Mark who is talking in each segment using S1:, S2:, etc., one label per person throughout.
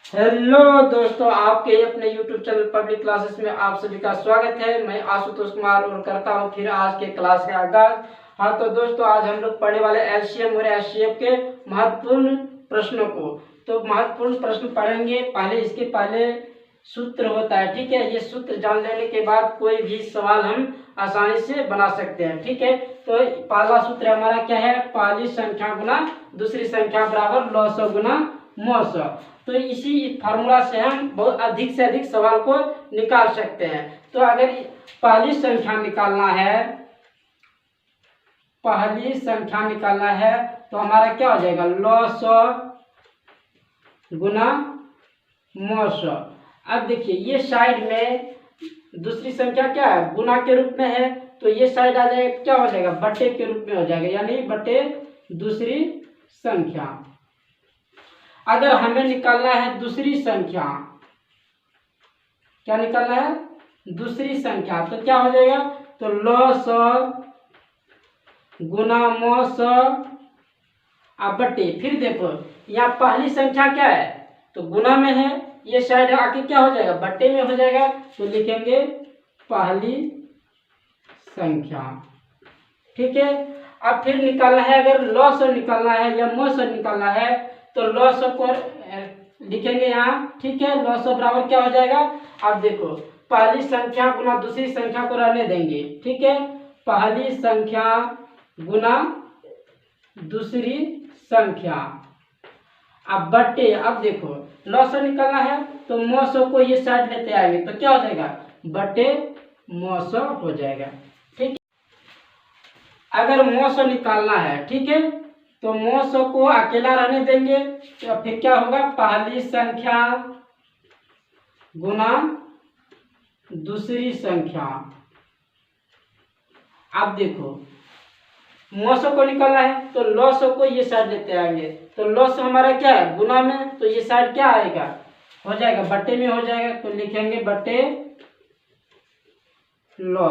S1: Hello दोस्तों, आपके अपने YouTube चैनल पब्लिक क्लासेस में आप सभी का स्वागत है। मैं आशुतोष कुमार और करता हूं फिर आज के क्लास का आगाज। हाँ तो दोस्तों, आज हम लोग पढ़ने वाले एलसीएम और एचसीएफ के महत्वपूर्ण प्रश्नों को। तो महत्वपूर्ण प्रश्न पढ़ेंगे। इसके पहले सूत्र होता है, ठीक है। ये सूत्र जान लेने के बाद कोई भी सवाल हम आसानी से बना सकते हैं, ठीक है। तो पहला सूत्र हमारा क्या है? पहली संख्या गुना दूसरी संख्या बराबर लॉ गुना मौसौ। तो इसी फार्मूला से हम बहुत अधिक से अधिक सवाल को निकाल सकते हैं। तो अगर पहली संख्या निकालना है तो हमारा क्या हो जाएगा? लॉ गुना मौसौ। अब देखिए, ये साइड में दूसरी संख्या क्या है? गुना के रूप में है, तो ये साइड आ जाएगा, क्या हो जाएगा? बटे के रूप में हो जाएगा, यानी बटे दूसरी संख्या। अगर हमें निकालना है दूसरी संख्या, क्या निकालना है? दूसरी संख्या, तो क्या हो जाएगा? तो लॉ गुना मौसौ अब बटे। फिर देखो, यहाँ पहली संख्या क्या है? तो गुना में है, ये साइड आके क्या हो जाएगा? बटे में हो जाएगा। तो लिखेंगे पहली संख्या, ठीक है। अब फिर निकालना है, अगर लॉ निकालना है या मौसौ निकालना है तो लॉ को लिखेंगे यहाँ, ठीक है। लॉ बराबर क्या हो जाएगा? अब देखो, पहली संख्या गुना दूसरी संख्या को रहने देंगे, ठीक है। पहली संख्या गुना दूसरी संख्या अब बटे। अब देखो, लॉ निकालना है तो मौसौ को ये साइड लेते आएंगे, तो क्या हो जाएगा? बटे मौसौ हो जाएगा, ठीक। अगर मौसौ निकालना है, ठीक है, तो मौसौ को अकेला रहने देंगे, तो फिर क्या होगा? पहली संख्या गुना दूसरी संख्या। अब देखो, मौसौ को निकालना है तो लॉ को ये साइड लेते आएंगे, तो लॉ हमारा क्या है? गुना में, तो ये साइड क्या आएगा? हो जाएगा बटे में हो जाएगा, तो लिखेंगे बटे लॉ।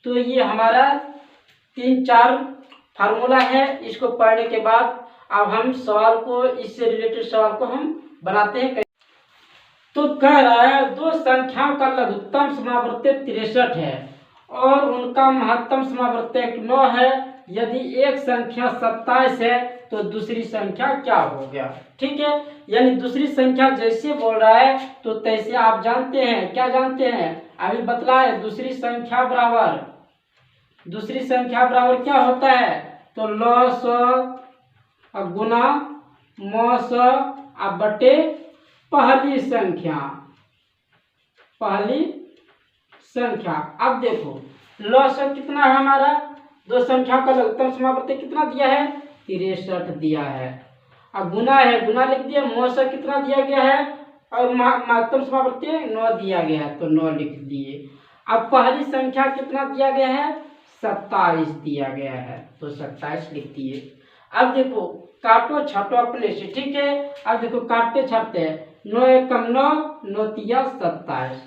S1: तो ये हमारा 3-4 फार्मूला है। इसको पढ़ने के बाद अब हम सवाल को, इससे रिलेटेड सवाल को हम बनाते हैं। तो कह रहा है, दो संख्याओं का लघुत्तम समावर्ती 63 है और उनका महत्तम समावर्ती 9 है। यदि एक संख्या 27 है तो दूसरी संख्या क्या हो गया? ठीक है, यानी दूसरी संख्या जैसे बोल रहा है तो तैसे आप जानते हैं, क्या जानते हैं? अभी बतलाए, दूसरी संख्या बराबर क्या होता है? तो लॉ गुना मौसौ बटे पहली संख्या। अब देखो, लॉ कितना है हमारा? दो संख्या का लघुत्तम समावर्ती कितना दिया है? 63 दिया है। अब गुना है, गुना लिख दिया। मौसौ कितना दिया गया है? और महत्तम समावर्ती 9 दिया गया है, तो 9 लिख दिए। अब पहली संख्या कितना दिया गया है? 27 दिया गया है, तो 27 लिख दिए। अब देखो, काटो छाटो अपने से, ठीक है। अब देखो, काटते छाटते हैं। 9 एकम 9, 9 तिया 27।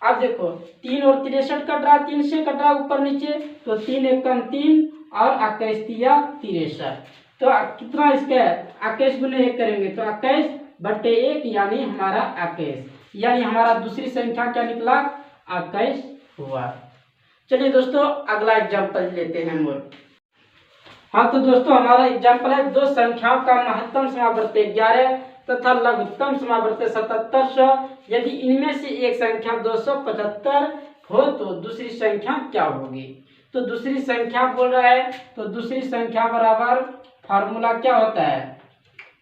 S1: अब देखो, 3 और 63 कट रहा, 3 से कट रहा ऊपर नीचे, तो 3 एकम 3 और 21 तिया 63। तो कितना इसका है? 21 गुने 1 करेंगे तो 21 बटे 1, यानी हमारा 21, यानी हमारा दूसरी संख्या क्या निकला? 21 हुआ। चलिए दोस्तों, अगला एग्जाम्पल लेते हैं हम। हाँ तो दोस्तों, हमारा एग्जाम्पल है, दो संख्याओं का महत्तम समावर्ती 11 तथा लघुत्तम समावर्ती 77। यदि इनमें से एक संख्या 275 हो तो दूसरी संख्या क्या होगी? तो दूसरी संख्या बोल रहा है, तो दूसरी संख्या बराबर फार्मूला क्या होता है?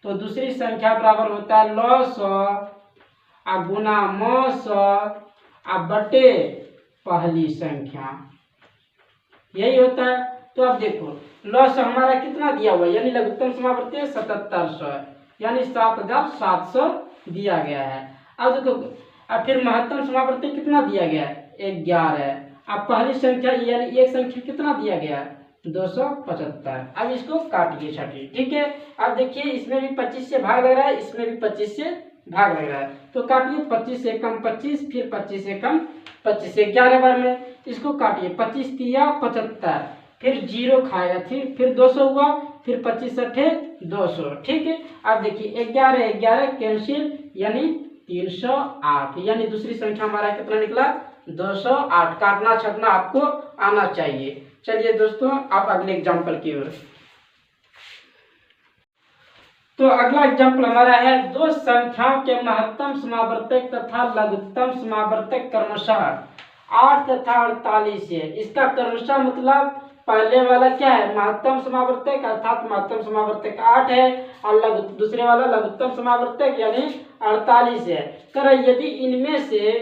S1: तो दूसरी संख्या बराबर होता है लॉ गुना मौसौ बटे पहली संख्या, यही होता है। तो अब देखो, लॉ हमारा कितना दिया हुआ है? यानी लघुत्तम समावर्ती 7700 है, यानी 7700 दिया गया है। अब देखो, अब फिर महत्तम समावर्ती कितना दिया गया है? 11। अब पहली संख्या यानी एक संख्या कितना दिया गया है? 275। अब इसको काटिए छाटिए, ठीक है। अब देखिए, इसमें भी 25 से भाग लग रहा है, इसमें भी 25 से भाग लग रहा है, तो काटिए। 25 एकम 25, फिर 25 एकम 25, 11 बार में इसको काटिए। 25 तिया 75, फिर 0 खाएगा, फिर 200 हुआ, फिर 25 अट्ठे 200, ठीक है। अब देखिए 11 11 कैंसिल यानी 308, यानी दूसरी संख्या हमारा कितना निकला 208। काटना छटना आपको आना चाहिए। चलिए दोस्तों आप अगले एग्जाम्पल की ओर। तो अगला एग्जाम्पल हमारा है दो संख्याओं के महत्तम समावर्तक तथा लघुत्तम समावर्तक क्रमशः 8 तथा 48 है। इसका क्रमशः मतलब पहले वाला क्या है महत्तम समावर्तक अर्थात महत्तम समावर्तक 8 है और दूसरे वाला लघुत्तम समावर्तक यानी 48 है। कर यदि इनमें से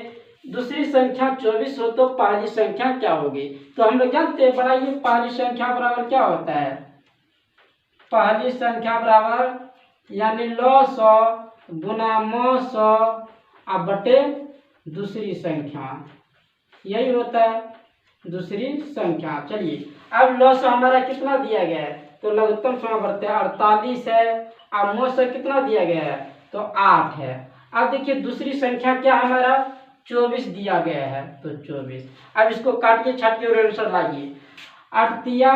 S1: दूसरी संख्या 24 हो तो पहली संख्या क्या होगी। तो हम लोग जानते हैं बनाइए पहली संख्या बराबर क्या होता है। पहली संख्या बराबर यानी लॉ 100 गुना मो 100 अब बटे दूसरी संख्या, यही होता है दूसरी संख्या। चलिए अब लॉ 100 हमारा कितना दिया गया है तो लघुत्तम समावर्तक 48 है। अब मो 100 कितना दिया गया है तो 8 है। अब देखिए दूसरी संख्या क्या हमारा 24 दिया गया है तो 24। अब इसको काट के छाटिए और आंसर लाइए। 8 तिया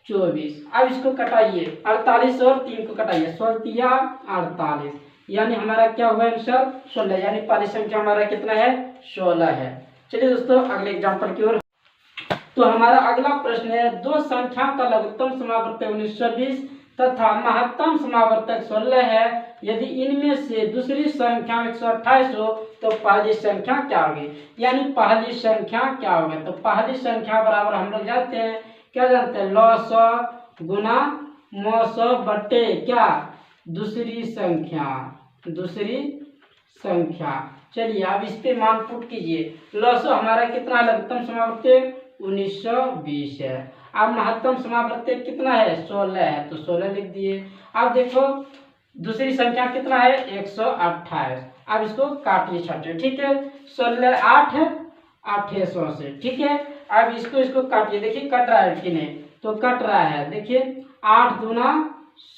S1: 24। अब इसको कटाइए 48 और 3 को कटाइए 16 तिया 48, यानी हमारा क्या हुआ आंसर 16, यानी पहली संख्या हमारा कितना है 16 है। चलिए दोस्तों अगले एग्जाम्पल की ओर। तो हमारा अगला प्रश्न है दो संख्याओं का लघुत्तम समावर्तक 1920 तथा महत्तम समावर्तक 16 है। यदि इनमें से दूसरी संख्या 128 हो तो पहली संख्या क्या होगी। यानी पहली संख्या क्या होगा तो पहली संख्या बराबर हम लोग जानते हैं क्या जानते हैं लॉ 100 गुना मो 100 बटे क्या दूसरी संख्या। चलिए अब इस पे मान पुट कीजिए। लॉ 100 हमारा कितना लघुत्तम समावर्तक 1920 है। अब महत्तम समावर्तक कितना है 16 है तो 16 लिख दिए। अब देखो दूसरी संख्या कितना है 128। अब इसको काटिए छाटिए, ठीक है 16 8 है 800 से, ठीक है। अब इसको काटिए, देखिए कट रहा है कि नहीं तो कट रहा है। देखिए 8 दूना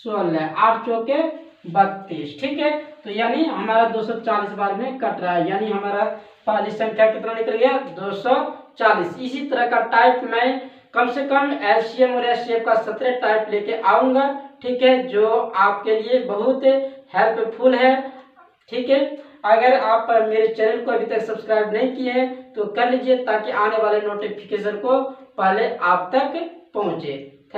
S1: 16 8 चौके 32, ठीक है। तो यानी हमारा 240 बार में कट रहा है, यानी हमारा पहली संख्या कितना निकल गया 240। इसी तरह का टाइप मैं कम से कम एलसीएम और एचसीएफ का 17 टाइप लेके आऊंगा, ठीक है, जो आपके लिए बहुत हेल्पफुल है, ठीक है। अगर आप मेरे चैनल को अभी तक सब्सक्राइब नहीं किए हैं तो कर लीजिए ताकि आने वाले नोटिफिकेशन को पहले आप तक पहुंचे।